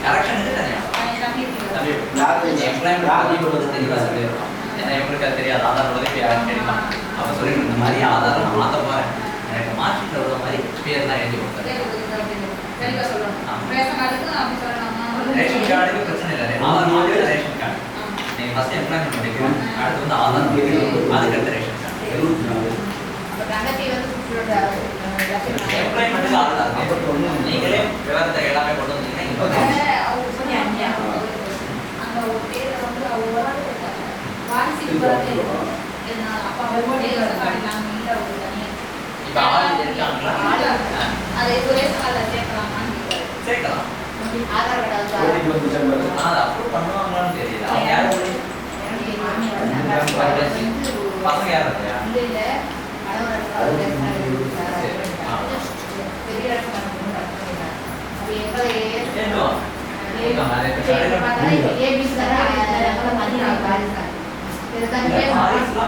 கரெக்ஷனுக்கு தனியா எம்ப்ளாய்மெண்ட் தெளிவாக சொல்லிடுறோம். ஏன்னா இவங்களுக்கு அது தெரியாது, ஆதார் உதவி யாரும் கிடைக்கும். அப்போ சொல்லிட்டு இந்த மாதிரி ஆதாரம் நான் மாற்ற போகிறேன், எனக்கு மாற்றிட்டு உள்ள மாதிரி பேர்லாம் எழுதி கொடுத்தாரு. ரேஷன் கார்டுக்கு பிரச்சனை இல்லை, ஆதார் மாதிரி ரேஷன் கார்டு. நீங்கள் ஃபஸ்ட்டு எம்ப்ளாய்மெண்ட் பண்ணிக்கணும், அடுத்து வந்து ஆதார் அதுக்கடுத்து ரேஷன் கார்டு. எம்ப்ளாய்மெண்ட்டுக்கு ஆதார் நீங்களே விவரத்தை எல்லாமே கொண்டு வந்தீங்கன்னா இப்போ ஆள் இருக்காங்களா? சேர்க்கலாம். அதை அப்ரூவ் பண்ணுவாங்களான்னு தெரியல. அவங்க யாரும் பசங்க யாரும் இல்லையா? ஏன்